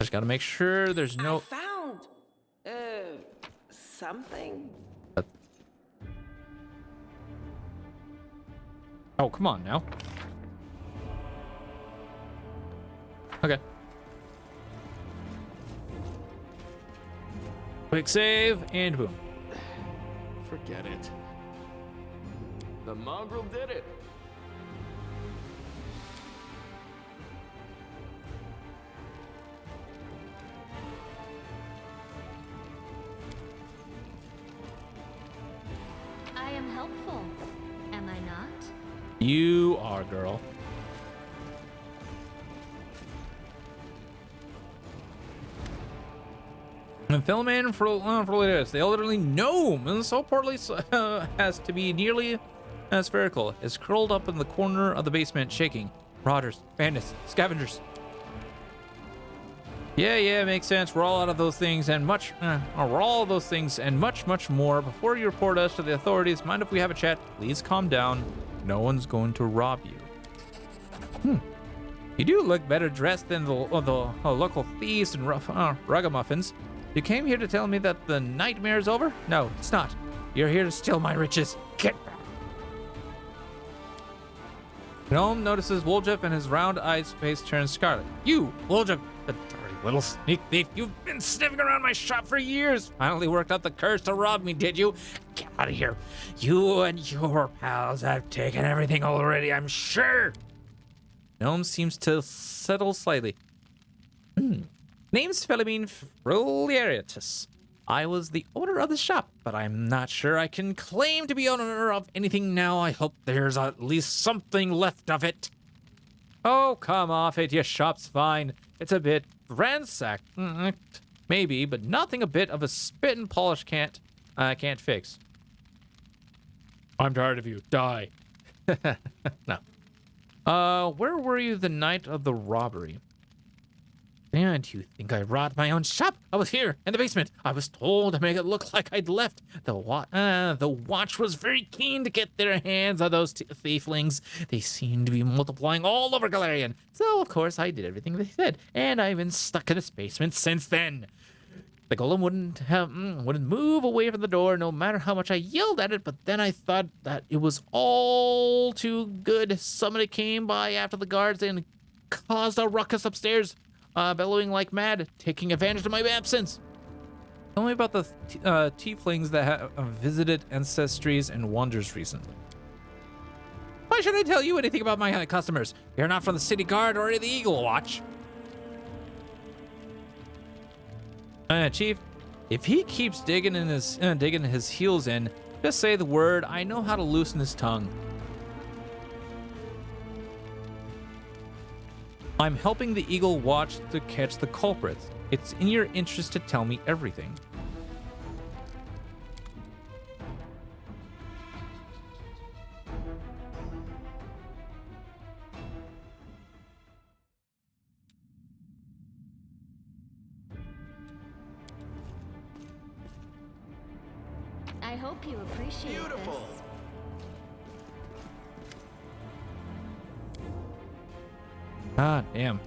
just gotta make sure there's no... I found something. Oh, come on now. Okay. Quick save and boom. Forget it. The mongrel did it. I am helpful, am I not? You are, girl. And Philman for this, the elderly gnome, and so portly has to be nearly spherical, is curled up in the corner of the basement, shaking. Marauders, bandits, scavengers. Yeah, makes sense. We're all out of those things and much. We're all of those things and much more. Before you report us to the authorities, mind if we have a chat? Please calm down. No one's going to rob you. You do look better dressed than the local thieves and ragamuffins. You came here to tell me that the nightmare is over? No, it's not. You're here to steal my riches. Get back. Gnome notices Woljef and his round-eyed face turns scarlet. You, Woljef, the dirty little sneak thief. You've been sniffing around my shop for years. Finally worked out the curse to rob me, did you? Get out of here. You and your pals have taken everything already, I'm sure. Gnome seems to settle slightly. Name's Philemine Fruleritus. I was the owner of the shop, but I'm not sure I can claim to be owner of anything now. I hope there's at least something left of it. Oh, come off it. Your shop's fine. It's a bit ransacked. Maybe, but nothing a bit of a spit and polish can't fix. I'm tired of you. Die. No. Where were you the night of the robbery? And you think I robbed my own shop? I was here in the basement. I was told to make it look like I'd left. The watch was very keen to get their hands on those thieflings. They seem to be multiplying all over Galarian. So of course I did everything they said, and I've been stuck in this basement since then. The golem wouldn't move away from the door no matter how much I yelled at it, but then I thought that it was all too good. Somebody came by after the guards and caused a ruckus upstairs. Bellowing like mad, taking advantage of my absence. Tell me about the tieflings that have visited ancestries and wonders recently. Why should I tell you anything about my customers? You're not from the city guard or the Eagle Watch. Chief, if he keeps digging his heels in, just say the word. I know how to loosen his tongue. I'm helping the Eagle Watch to catch the culprits. It's in your interest to tell me everything. I hope you appreciate Beautiful. this. Ah, damn.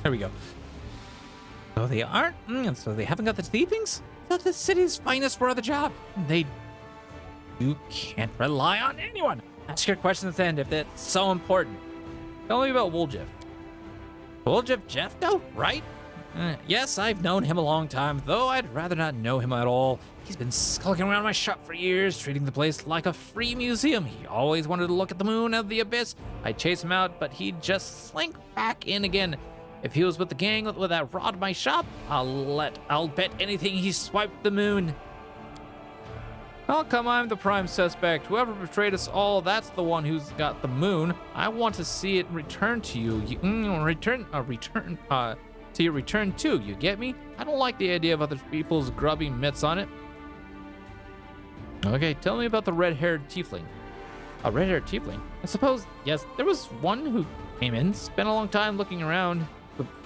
There we go. So they aren't. So they haven't got the thievings? Thought the city's finest were on the job. You can't rely on anyone. Ask your questions then if that's so important. Tell me about Woljef. Woljef Jeffco, right? Yes, I've known him a long time, though I'd rather not know him at all. He's been skulking around my shop for years, treating the place like a free museum. He always wanted to look at the moon out of the abyss. I'd chase him out, but he'd just slink back in again. If he was with the gang that robbed my shop, I'll bet anything he swiped the moon. How come I'm the prime suspect? Whoever betrayed us all, that's the one who's got the moon. I want to see it return to you. To your return too, you get me? I don't like the idea of other people's grubby mitts on it. Okay, tell me about the red-haired tiefling. A red-haired tiefling? I suppose, yes, there was one who came in, spent a long time looking around.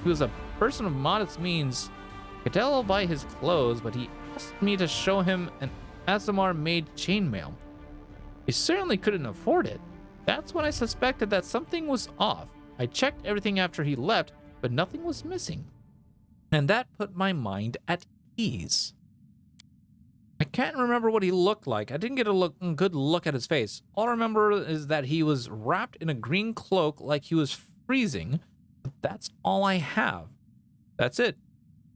He was a person of modest means. I could tell by his clothes, but he asked me to show him an Asimar-made chainmail. He certainly couldn't afford it. That's when I suspected that something was off. I checked everything after he left, but nothing was missing. And that put my mind at ease. I can't remember what he looked like. I didn't get a good look at his face. All I remember is that he was wrapped in a green cloak like he was freezing. But that's all I have. That's it.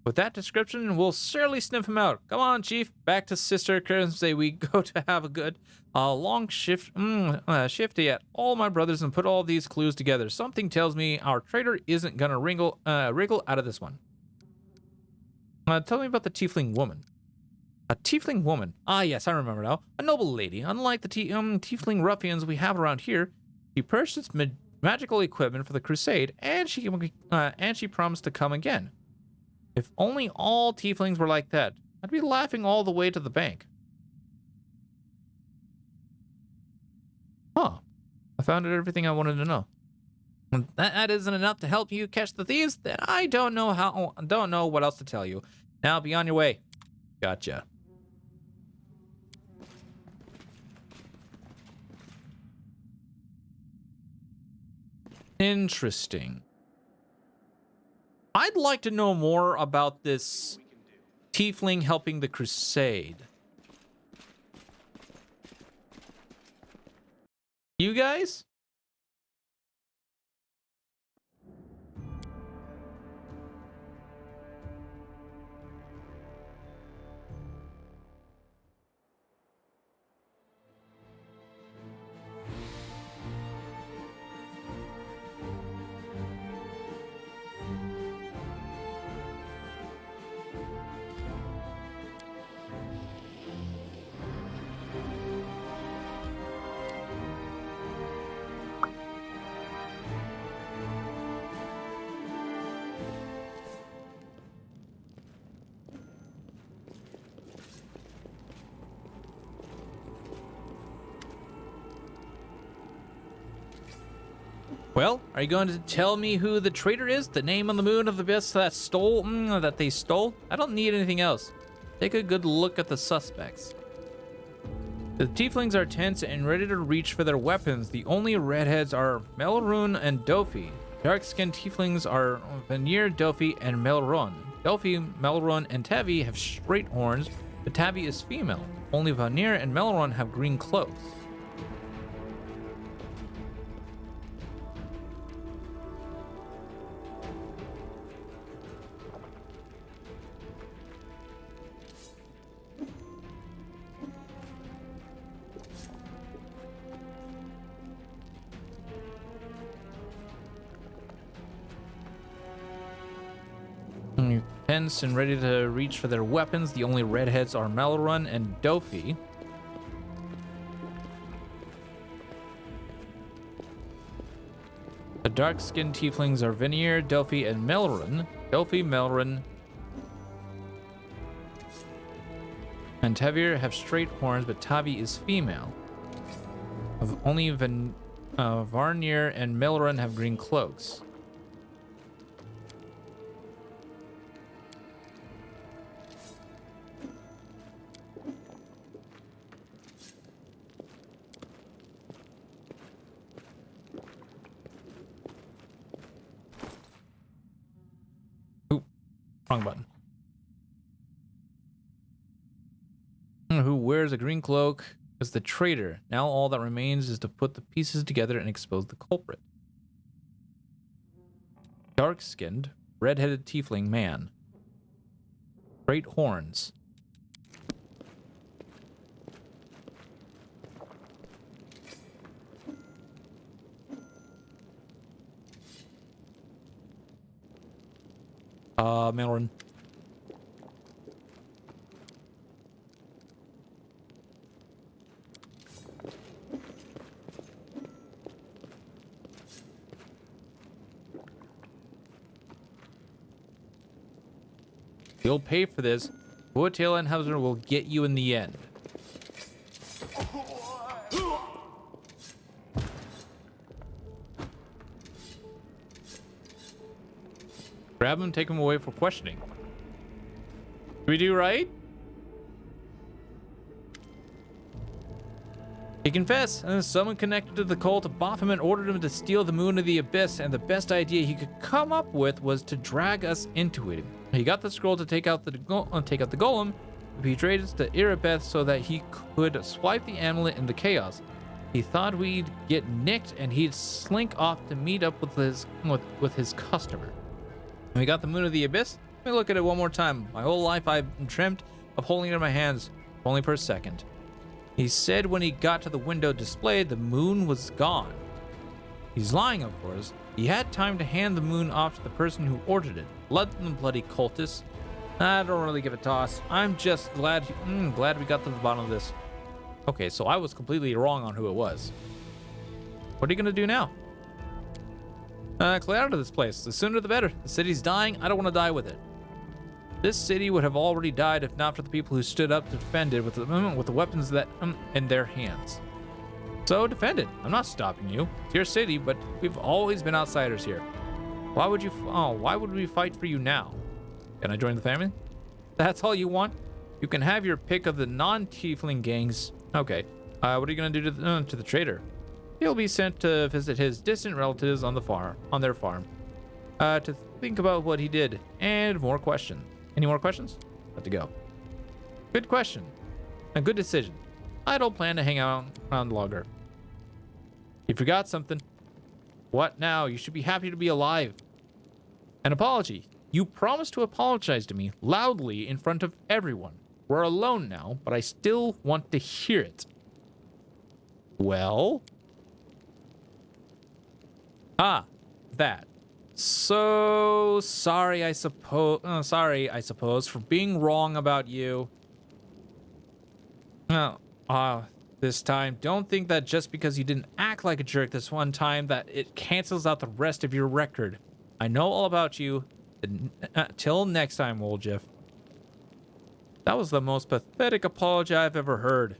With that description, we'll surely sniff him out. Come on, Chief. Back to Sister Currency. We go to have a good long shift at all my brothers and put all these clues together. Something tells me our traitor isn't gonna wriggle out of this one. Tell me about the tiefling woman. A tiefling woman. Ah, yes, I remember now. A noble lady. Unlike the tiefling ruffians we have around here, she purchased magical equipment for the crusade, and she promised to come again. If only all tieflings were like that, I'd be laughing all the way to the bank. Huh. I found out everything I wanted to know. If that isn't enough to help you catch the thieves, then I don't know what else to tell you. Now be on your way. Gotcha. Interesting. I'd like to know more about this tiefling helping the crusade. You guys? Well, are you going to tell me who the traitor is? The name on the moon of the best that they stole? I don't need anything else. Take a good look at the suspects. The tieflings are tense and ready to reach for their weapons. The only redheads are Melrune and Dofi. Dark-skinned tieflings are Vanir, Dofi, and Melrune. Dofi, Melrune, and Tavi have straight horns, but Tavi is female. Only Vanir and Melrune have green cloaks. Tense and ready to reach for their weapons. The only redheads are Melrune and Dofi. The dark-skinned tieflings are Vanir, Dofi, and Melrune. Dofi, Melrune, and Tavir have straight horns, but Tavi is female. Only Varnir and Melrune have green cloaks. Wrong button. Who wears a green cloak is the traitor. Now all that remains is to put the pieces together and expose the culprit. Dark-skinned, red-headed tiefling man. Great horns. Melrune. You'll pay for this. WoTR and Hauser will get you in the end. Grab him, take him away for questioning. Do we do right? He confessed, and someone connected to the cult of Baphomet ordered him to steal the moon of the abyss, and the best idea he could come up with was to drag us into it. He got the scroll to take out the golem, he traded it to Erebeth so that he could swipe the amulet in the chaos. He thought we'd get nicked, and he'd slink off to meet up with his customer. When we got the moon of the abyss, let me look at it one more time. My whole life I've been dreamt of holding it in my hands, only for a second. He said when he got to the window display, the moon was gone. He's lying, of course. He had time to hand the moon off to the person who ordered it. Bloody cultists. I don't really give a toss. I'm just glad we got to the bottom of this. Okay, so I was completely wrong on who it was. What are you gonna do now? Clear out of this place. The sooner the better. The city's dying. I don't want to die with it. This city would have already died if not for the people who stood up to defend it with the weapons that in their hands. So defend it. I'm not stopping you. It's your city, but we've always been outsiders here. Why would we fight for you now? Can I join the family? That's all you want? You can have your pick of the non-tiefling gangs. Okay. What are you gonna do to the trader? He'll be sent to visit his distant relatives on their farm. To think about what he did and more questions. Any more questions? Let to go. Good question. A good decision. I don't plan to hang out around longer. You forgot something. What now? You should be happy to be alive. An apology. You promised to apologize to me loudly in front of everyone. We're alone now, but I still want to hear it. Well? That. So sorry, I suppose, for being wrong about you. This time, don't think that just because you didn't act like a jerk this one time that it cancels out the rest of your record. I know all about you. Till next time, Woljeff. That was the most pathetic apology I've ever heard.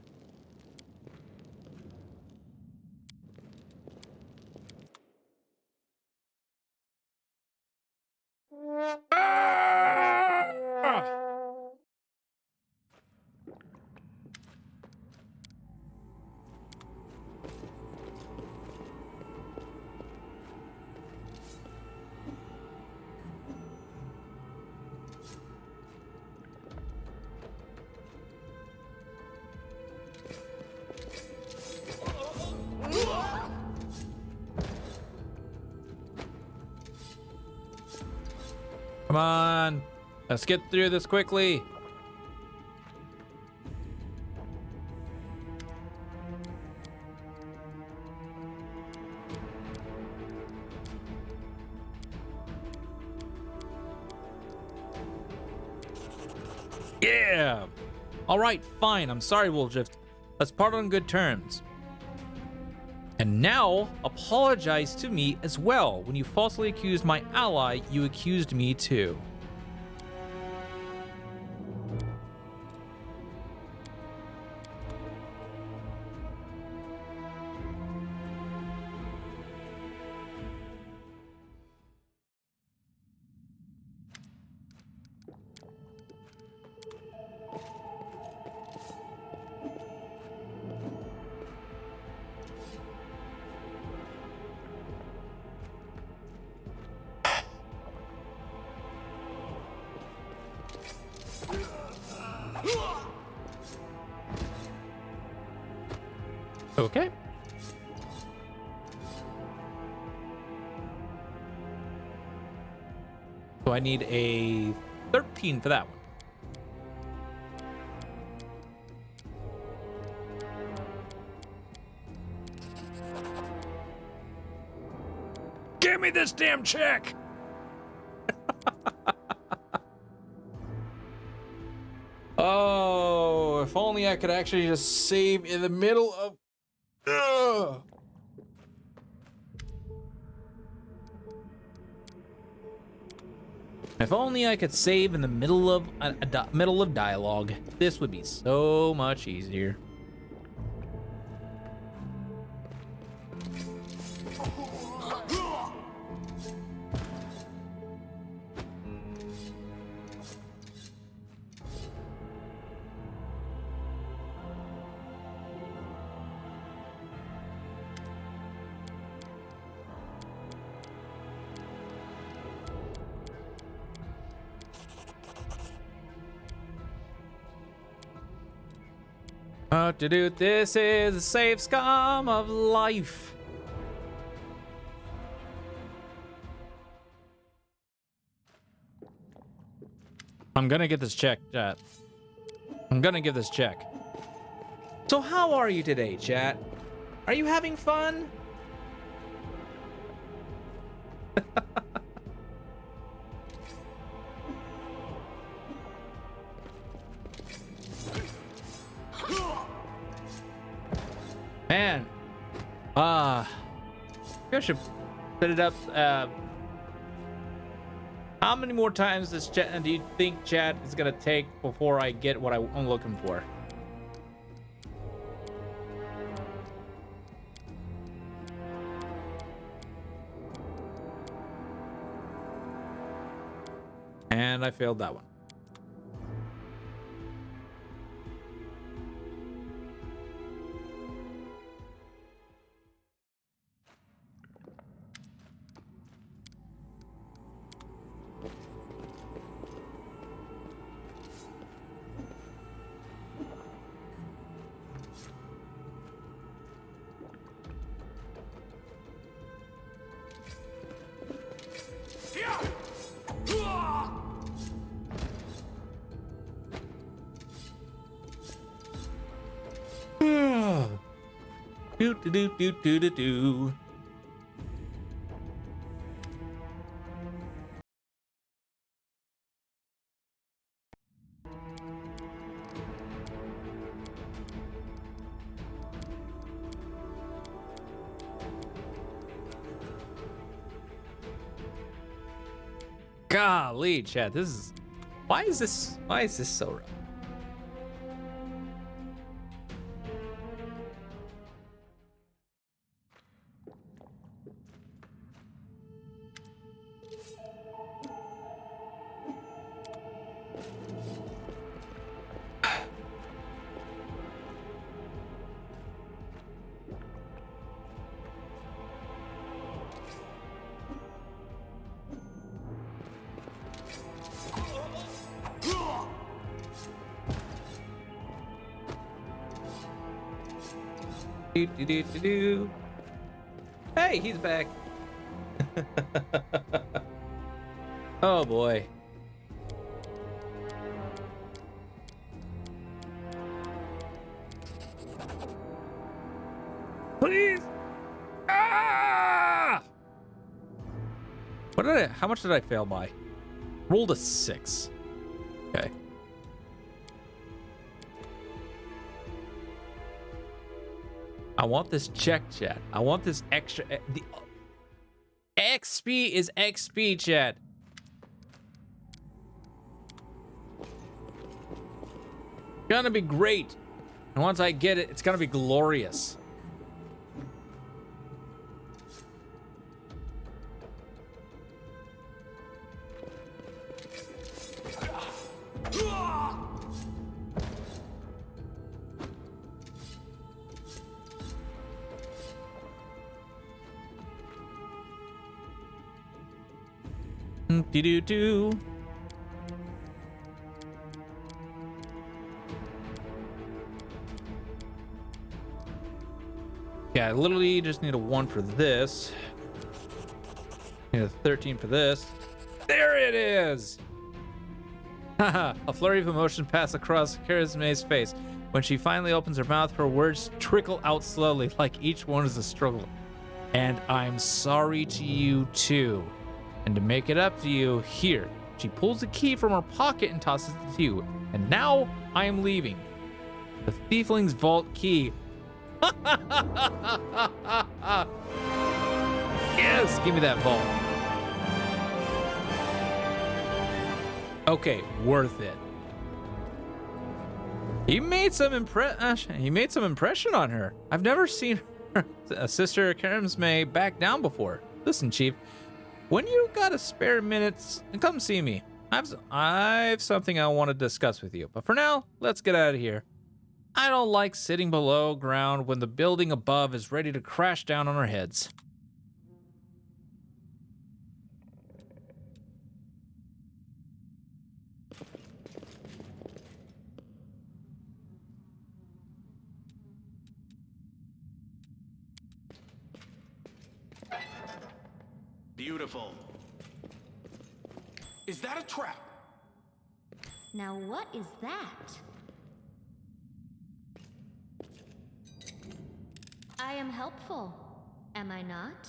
Come on, let's get through this quickly. Yeah. All right, fine. I'm sorry, Woljeff. Let's part on good terms. And now, apologize to me as well. When you falsely accused my ally, you accused me too. Okay. So I need a 13 for that one. Give me this damn check! Oh, if only I could actually just save in the middle of... Ugh. If only I could save in the middle of middle of dialogue. This would be so much easier. How to do this is a safe scum of life. I'm gonna get this check, chat. I'm gonna give this check. So how are you today, chat? Are you having fun? Man. I should set it up. How many more times do you think chat is gonna take before I get what I'm looking for? And I failed that one. Do do do do do do do. Golly, chat, this is why is this so rough? Do, do, do, do, do. Hey, he's back. Oh boy. Please. Ah! How much did I fail by? Rolled a 6. Okay. I want this check, chat. I want this extra. The XP is XP, chat. Gonna be great. And once I get it, it's gonna be glorious. Do-do-do. Yeah, I literally just need a 1 for this. Need a 13 for this. There it is! Haha, a flurry of emotion passed across Charisme's face. When she finally opens her mouth, her words trickle out slowly, like each one is a struggle. And I'm sorry to you too. And to make it up to you, here. She pulls the key from her pocket and tosses it to you. And now I am leaving. The Thiefling's vault key. Yes, give me that vault. Okay, worth it. He made some impression on her. I've never seen her sister Charisme back down before. Listen, Chief. When you got a spare minutes, come see me. I've something I want to discuss with you. But for now, let's get out of here. I don't like sitting below ground when the building above is ready to crash down on our heads. Beautiful. Is that a trap? Now what is that? I am helpful, am I not?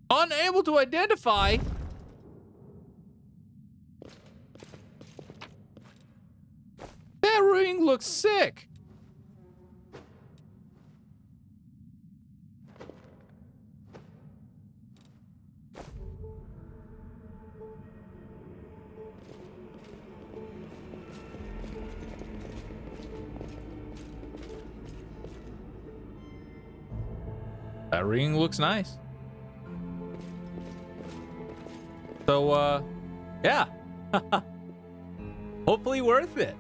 Unable to identify. That ring looks sick. That ring looks nice. So, yeah. Hopefully worth it.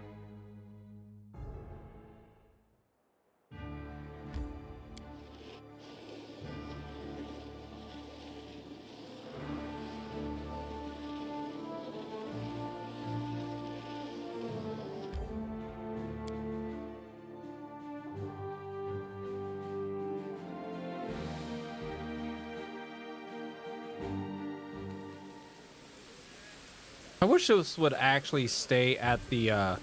I wish this would actually stay at the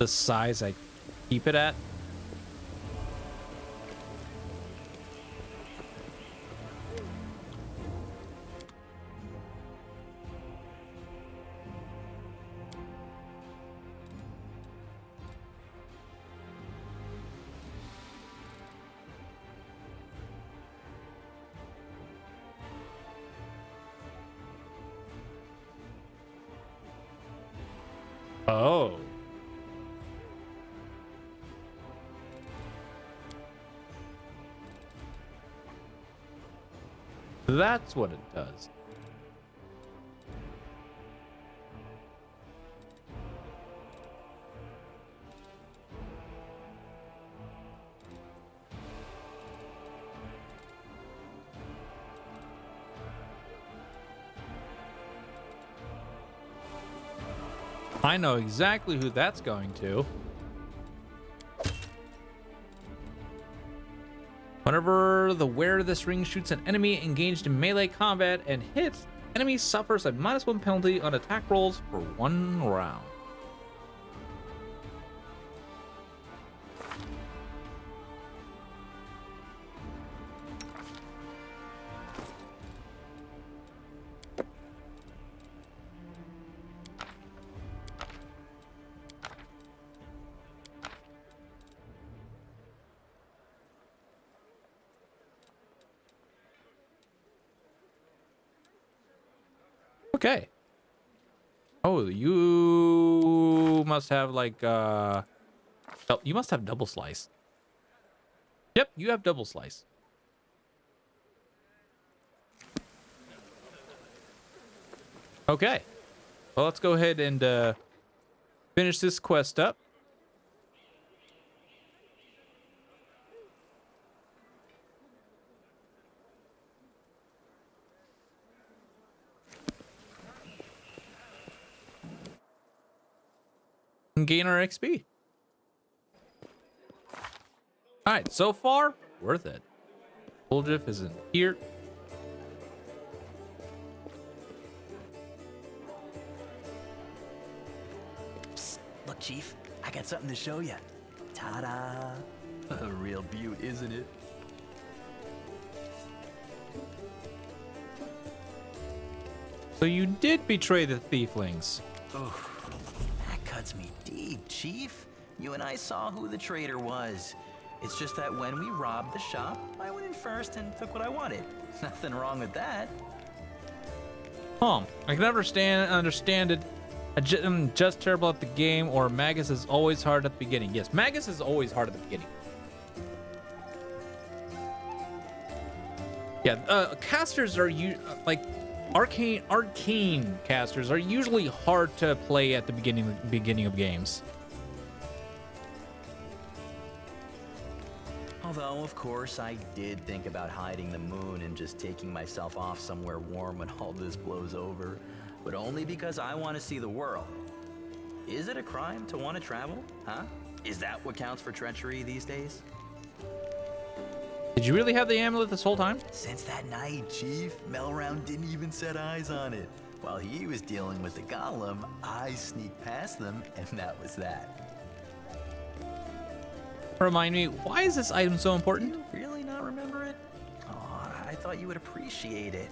size I keep it at. Oh. That's what it does. I know exactly who that's going to. Whenever the wearer of this ring shoots an enemy engaged in melee combat and hits, enemy suffers a -1 penalty on attack rolls for 1 round. Okay. Oh, you must have like oh, you must have double slice. Yep, you have double slice. Okay. Well, let's go ahead and finish this quest up. And gain our XP. All right, so far, worth it. Buljif isn't here. Psst, look, Chief, I got something to show you. Ta-da! A real beaut, isn't it? So you did betray the thieflings. Oof. That cuts me deep, Chief. You and I saw who the traitor was. It's just that when we robbed the shop, I went in first and took what I wanted. Nothing wrong with that. I can understand it. I'm just terrible at the game, or Magus is always hard at the beginning. Yes, Magus is always hard at the beginning. Yeah, casters are like arcane casters are usually hard to play at the beginning of games. Although, of course, I did think about hiding the moon and just taking myself off somewhere warm when all this blows over, but only because I want to see the world. is it a crime to want to travel? Huh? Is that what counts for treachery these days? Did you really have the amulet this whole time? Since that night, Chief, Melround didn't even set eyes on it. While he was dealing with the golem, I sneaked past them, and that was that. Remind me, why is this item so important? Really not remember it? Oh, I thought you would appreciate it.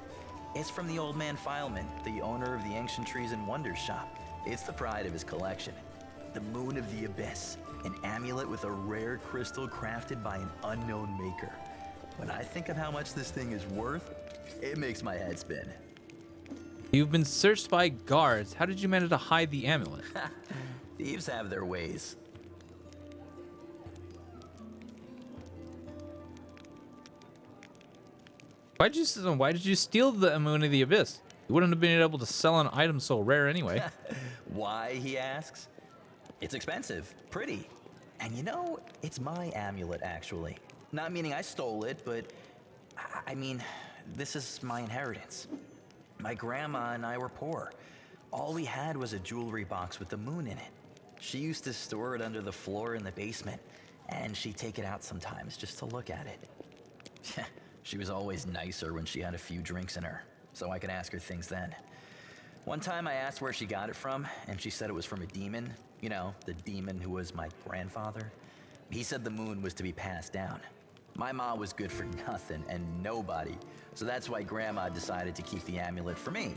It's from the old man Fileman, the owner of the Ancient Trees and Wonders shop. It's the pride of his collection. The Moon of the Abyss, an amulet with a rare crystal crafted by an unknown maker. When I think of how much this thing is worth, it makes my head spin. You've been searched by guards. How did you manage to hide the amulet? Thieves have their ways. Why did you steal the Moon of the Abyss? You wouldn't have been able to sell an item so rare anyway. Why, he asks? It's expensive, pretty. And you know, it's my amulet, actually. Not meaning I stole it, but I mean, this is my inheritance. My grandma and I were poor. All we had was a jewelry box with the moon in it. She used to store it under the floor in the basement, and she'd take it out sometimes just to look at it. She was always nicer when she had a few drinks in her, so I could ask her things then. One time I asked where she got it from, and she said it was from a demon. You know, the demon who was my grandfather. He said the moon was to be passed down. My ma was good for nothing and nobody, so that's why Grandma decided to keep the amulet for me.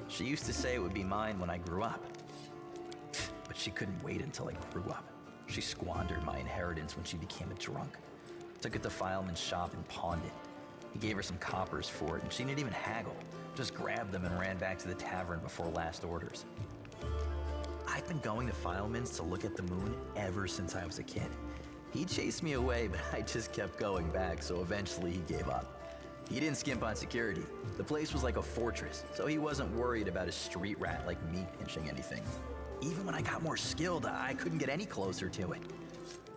She used to say it would be mine when I grew up. But she couldn't wait until I grew up. She squandered my inheritance when she became a drunk. Took it to Fileman's shop and pawned it. He gave her some coppers for it, and she didn't even haggle. Just grabbed them and ran back to the tavern before last orders. I've been going to Fileman's to look at the moon ever since I was a kid. He chased me away, but I just kept going back, so eventually he gave up. He didn't skimp on security. The place was like a fortress, so he wasn't worried about a street rat like me pinching anything. Even when I got more skilled, I couldn't get any closer to it.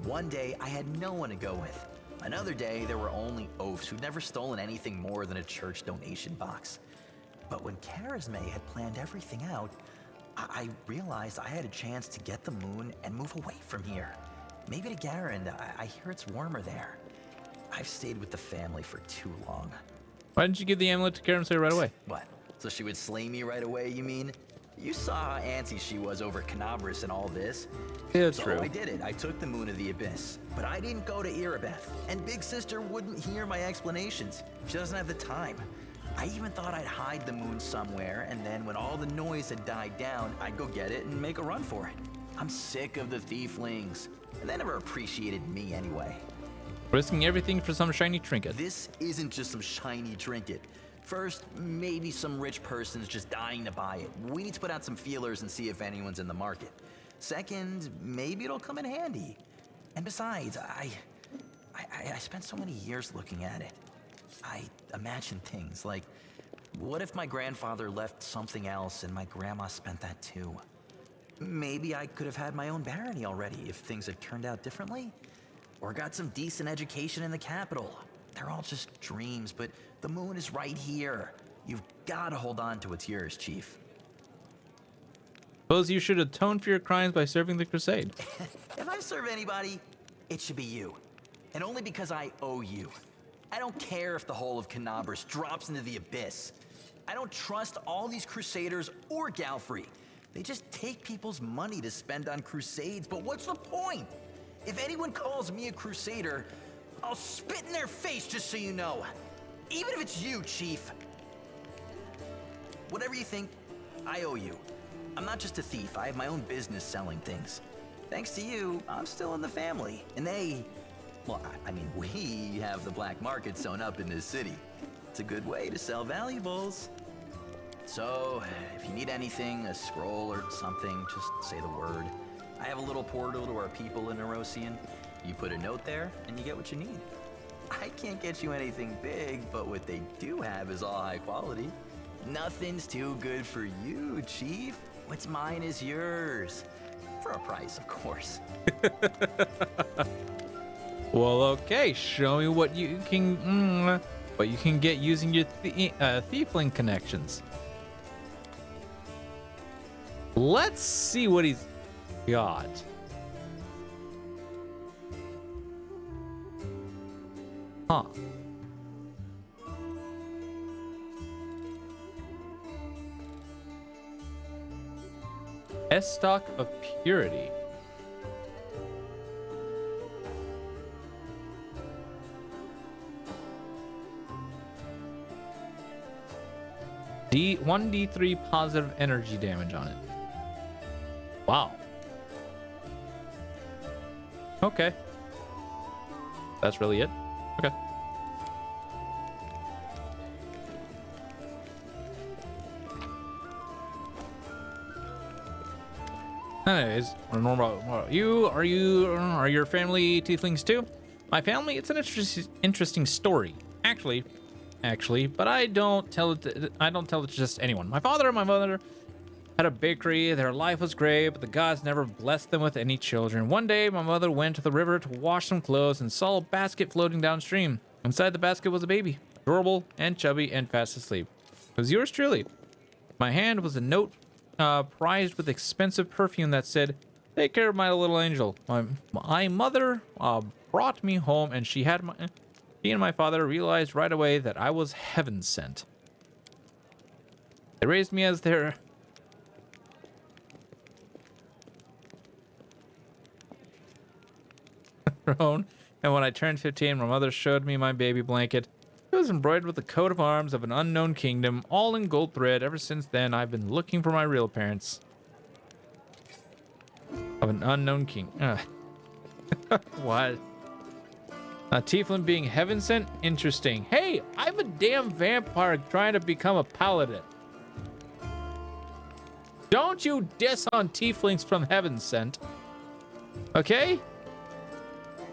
One day, I had no one to go with. Another day, there were only oafs who'd never stolen anything more than a church donation box. But when Charisme had planned everything out, I realized I had a chance to get the moon and move away from here. Maybe to Garand. I hear it's warmer there. I've stayed with the family for too long. Why didn't you give the amulet to Karamse right away? What? So she would slay me right away, you mean? You saw how antsy she was over Canabras and all this. Yeah, so true. I did it. I took the Moon of the Abyss. But I didn't go to Erebeth. And Big Sister wouldn't hear my explanations. She doesn't have the time. I even thought I'd hide the moon somewhere, and then when all the noise had died down, I'd go get it and make a run for it. I'm sick of the thieflings. And they never appreciated me anyway. Risking everything for some shiny trinket. This isn't just some shiny trinket. First, maybe some rich person's just dying to buy it. We need to put out some feelers and see if anyone's in the market. Second, maybe it'll come in handy. And besides, I spent so many years looking at it. I imagine things like, what if my grandfather left something else and my grandma spent that too? Maybe I could have had my own barony already if things had turned out differently. Or got some decent education in the capital. They're all just dreams, but the moon is right here. You've got to hold on to what's yours, Chief. Suppose you should atone for your crimes by serving the crusade. If I serve anybody, it should be you. And only because I owe you. I don't care if the whole of Canabras drops into the abyss. I don't trust all these crusaders or Galfrey. They just take people's money to spend on crusades, but what's the point? If anyone calls me a crusader, I'll spit in their face just so you know. Even if it's you, Chief. Whatever you think, I owe you. I'm not just a thief, I have my own business selling things. Thanks to you, I'm still in the family. And we have the black market sewn up in this city. It's a good way to sell valuables. So, if you need anything, a scroll or something, just say the word. I have a little portal to our people in Nerosian. You put a note there, and you get what you need. I can't get you anything big, but what they do have is all high quality. Nothing's too good for you, Chief. What's mine is yours. For a price, of course. Well, okay. Show me what you can get using your thiefling connections. Let's see what he's. God. Huh. Estoc of Purity. D1d3 positive energy damage on it. Wow. Okay. That's really it? Okay. Anyways, are your family tieflings too? My family, it's an interesting story. Actually, but I don't tell it to just anyone. My father and my mother had a bakery. Their life was great, but the gods never blessed them with any children. One day, my mother went to the river to wash some clothes and saw a basket floating downstream. Inside the basket was a baby, adorable and chubby and fast asleep. It was yours truly. My hand was a note prized with expensive perfume that said, "Take care of my little angel." My mother brought me home, and she and my father realized right away that I was heaven sent. They raised me as their own, and when I turned 15, my mother showed me my baby blanket. It was embroidered with the coat of arms of an unknown kingdom, all in gold thread. Ever since then, I've been looking for my real parents. Of an unknown king. What? A tiefling being heaven sent? Interesting. Hey, I'm a damn vampire trying to become a paladin. Don't you diss on tieflings from heaven sent. Okay?